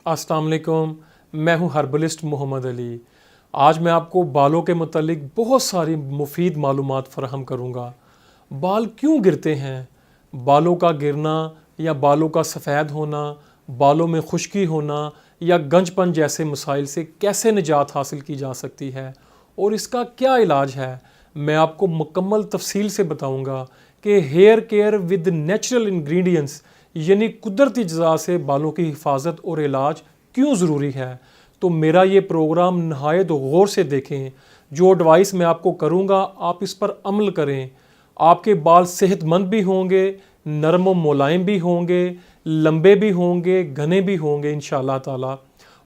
अस्सलाम वालेकुम। मैं हूं हर्बलिस्ट मोहम्मद अली। आज मैं आपको बालों के मुतालिक बहुत सारी मुफीद मालूमात फ़राहम करूंगा। बाल क्यों गिरते हैं, बालों का गिरना या बालों का सफ़ेद होना, बालों में खुश्की होना या गंजपन जैसे मसाइल से कैसे निजात हासिल की जा सकती है और इसका क्या इलाज है, मैं आपको मुकम्मल तफसील से बताऊंगा कि hair care with natural ingredients यानी कुदरती अज़ा से बालों की हिफाजत और इलाज क्यों ज़रूरी है। तो मेरा ये प्रोग्राम नहायत गौर से देखें। जो एडवाइस मैं आपको करूँगा आप इस पर अमल करें। आपके बाल सेहतमंद भी होंगे, नरम व मुलायम भी होंगे, लंबे भी होंगे, घने भी होंगे इंशाअल्लाह ताला,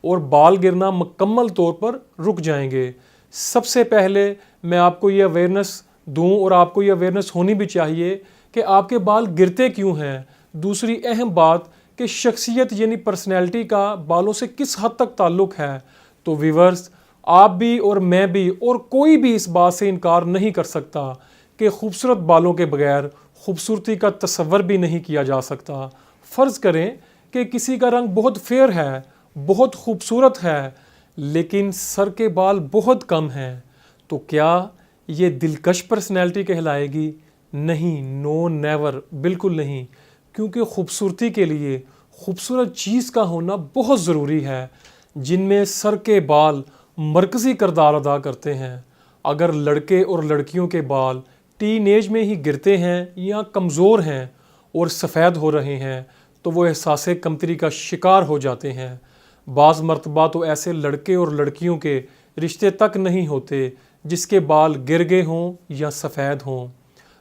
और बाल गिरना मुकम्मल तौर पर रुक जाएंगे। सबसे पहले मैं आपको ये अवेयरनेस दूं और आपको ये अवेयरनेस होनी भी चाहिए कि आपके बाल गिरते क्यों हैं। दूसरी अहम बात कि शख्सियत यानी पर्सनैलिटी का बालों से किस हद तक ताल्लुक़ है। तो व्यूअर्स, आप भी और मैं भी और कोई भी इस बात से इनकार नहीं कर सकता कि खूबसूरत बालों के बगैर खूबसूरती का तसव्वुर भी नहीं किया जा सकता। फ़र्ज़ करें कि किसी का रंग बहुत फेयर है, बहुत खूबसूरत है, लेकिन सर के बाल बहुत कम हैं, तो क्या ये दिलकश पर्सनैलिटी कहलाएगी? नहीं, नो नेवर, बिल्कुल नहीं। क्योंकि खूबसूरती के लिए खूबसूरत चीज़ का होना बहुत ज़रूरी है, जिनमें सर के बाल मरकज़ी किरदार अदा करते हैं। अगर लड़के और लड़कियों के बाल टीन एज में ही गिरते हैं या कमज़ोर हैं और सफ़ेद हो रहे हैं तो वो एहसास कमतरी का शिकार हो जाते हैं। बाज़ मरतबा तो ऐसे लड़के और लड़कियों के रिश्ते तक नहीं होते जिसके बाल गिर गए हों या सफ़ेद हों।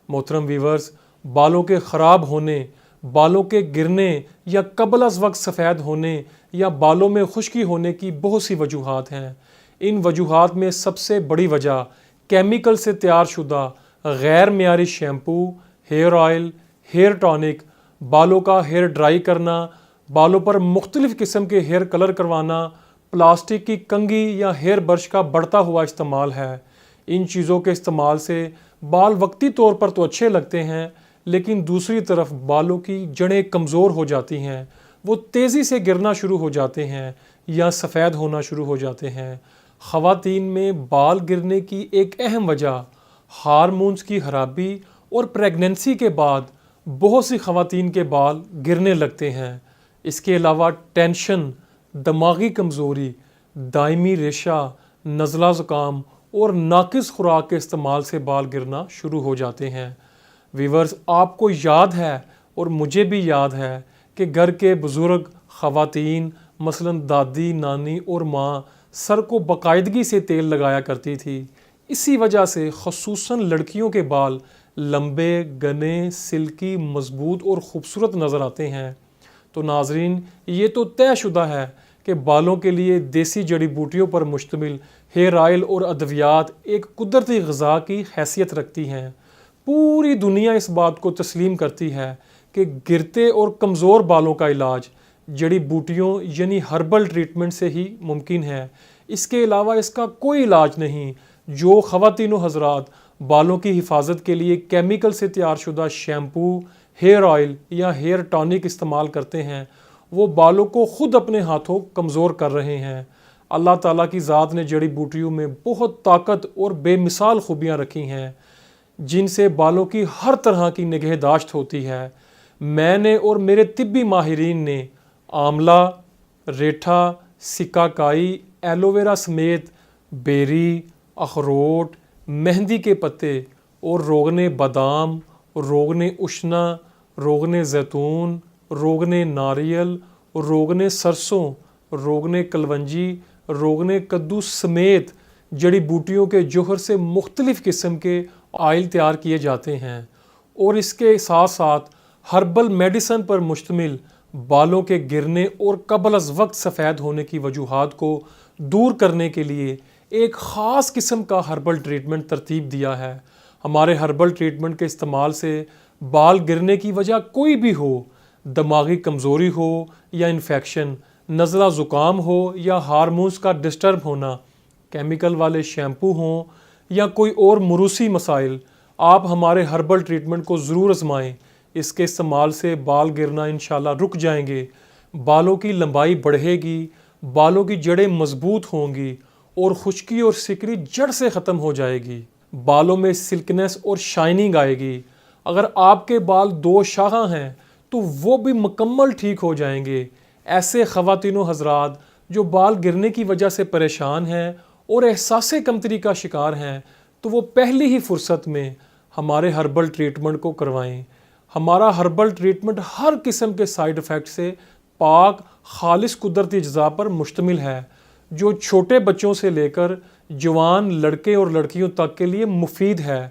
मोहतरम व्यूअर्स, बालों के ख़राब होने, बालों के गिरने या कबल अज़ वक्त सफ़ेद होने या बालों में खुश्की होने की बहुत सी वजूहात हैं। इन वजूहात में सबसे बड़ी वजह केमिकल से तैयार शुदा गैर मियारी shampoo, hair oil, hair tonic, बालों का हेयर ड्राई करना, बालों पर मुख्तलिफ़ किस्म के हेयर कलर करवाना, प्लास्टिक की कंघी या हेयर ब्रश का बढ़ता हुआ इस्तेमाल है। इन चीज़ों के इस्तेमाल से बाल वक्ती तौर पर तो अच्छे लगते हैं, लेकिन दूसरी तरफ बालों की जड़ें कमज़ोर हो जाती हैं, वो तेज़ी से गिरना शुरू हो जाते हैं या सफ़ेद होना शुरू हो जाते हैं। ख़वातीन में बाल गिरने की एक अहम वजह हार्मोन्स की खराबी और प्रेगनेंसी के बाद बहुत सी ख़वातीन के बाल गिरने लगते हैं। इसके अलावा टेंशन, दिमागी कमज़ोरी, दायमी रेशा, नज़ला ज़ुकाम और नाकिस खुराक के इस्तेमाल से बाल गिरना शुरू हो जाते हैं। व्यूअर्स, आपको याद है और मुझे भी याद है कि घर के बुज़ुर्ग ख़वातीन मसलन दादी, नानी और माँ सर को बाकायदगी से तेल लगाया करती थी। इसी वजह से ख़ुसूसन लड़कियों के बाल लंबे, घने, सिल्की, मज़बूत और ख़ूबसूरत नज़र आते हैं। तो नाज़रीन, ये तो तयशुदा है कि बालों के लिए देसी जड़ी बूटियों पर मुश्तमिल हेयर ऑयल और अद्वियात एक कुदरती ग़िज़ा की हैसियत रखती हैं। पूरी दुनिया इस बात को तस्लीम करती है कि गिरते और कमज़ोर बालों का इलाज जड़ी बूटियों यानी हर्बल ट्रीटमेंट से ही मुमकिन है। इसके अलावा इसका कोई इलाज नहीं। जो ख़वातीनो हज़रात बालों की हिफाजत के लिए केमिकल से तैयार शुदा शैम्पू, हेयर ऑयल या हेयर टॉनिक इस्तेमाल करते हैं, वो बालों को ख़ुद अपने हाथों कमज़ोर कर रहे हैं। अल्लाह ताला की ज़ात ने जड़ी बूटियों में बहुत ताकत और बेमिसाल खूबियाँ रखी हैं, जिनसे बालों की हर तरह की निगहदाश्त होती है। मैंने और मेरे तिब्बी माहिरीन ने आंवला, रेठा, सिकाकाई, एलोवेरा समेत बेरी, अखरोट, मेहंदी के पत्ते और रोगने बादाम, रोगने उशना, रोगने जैतून, रोगने नारियल, रोगने सरसों, रोगने कलवंजी, रोगने कद्दू समेत जड़ी बूटियों के जोहर से मुख्तलिफ़ किस्म के ऑयल तैयार किए जाते हैं। और इसके साथ साथ हर्बल मेडिसन पर मुश्तमिल बालों के गिरने और कबल अज़ वक्त सफ़ेद होने की वजूहात को दूर करने के लिए एक ख़ास किस्म का हर्बल ट्रीटमेंट तरतीब दिया है। हमारे हर्बल ट्रीटमेंट के इस्तेमाल से बाल गिरने की वजह कोई भी हो, दिमागी कमज़ोरी हो या इन्फेक्शन, नज़ला ज़ुकाम हो या हार्मोन्स का डिस्टर्ब होना, केमिकल वाले शैम्पू हों या कोई और मुरूसी मसाइल, आप हमारे हर्बल ट्रीटमेंट को ज़रूर आजमाएं। इसके इस्तेमाल से बाल गिरना इंशाल्लाह रुक जाएंगे। بالوں کی لمبائی بڑھے گی، بالوں کی جڑیں مضبوط ہوں گی اور خشکی اور سکری جڑ سے ختم ہو جائے گی۔ بالوں میں سلکنس اور شائننگ آئے گی۔ اگر آپ کے بال 2 شاخاں ہیں تو وہ بھی مکمل ٹھیک ہو جائیں گے۔ ایسے خواتین و حضرات جو بال گرنے کی وجہ سے پریشان ہیں اور احساس کمتری کا شکار ہیں تو وہ پہلی ہی فرصت میں ہمارے ہربل ٹریٹمنٹ کو کروائیں۔ ہمارا ہربل ٹریٹمنٹ ہر قسم کے سائیڈ ایفیکٹ سے پاک، خالص قدرتی اجزاء پر مشتمل ہے، جو چھوٹے بچوں سے لے کر جوان لڑکے اور لڑکیوں تک کے لیے مفید ہے۔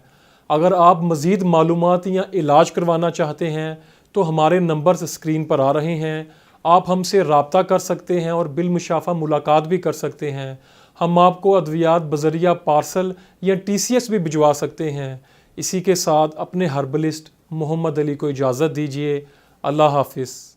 اگر آپ مزید معلومات یا علاج کروانا چاہتے ہیں تو ہمارے نمبرز اسکرین پر آ رہے ہیں، آپ ہم سے رابطہ کر سکتے ہیں اور بالمشافہ ملاقات بھی کر سکتے ہیں۔ ہم آپ کو ادویات بذریعہ پارسل یا TCS بھی بھجوا سکتے ہیں۔ اسی کے ساتھ اپنے ہربلسٹ محمد علی کو اجازت دیجیے۔ اللہ حافظ۔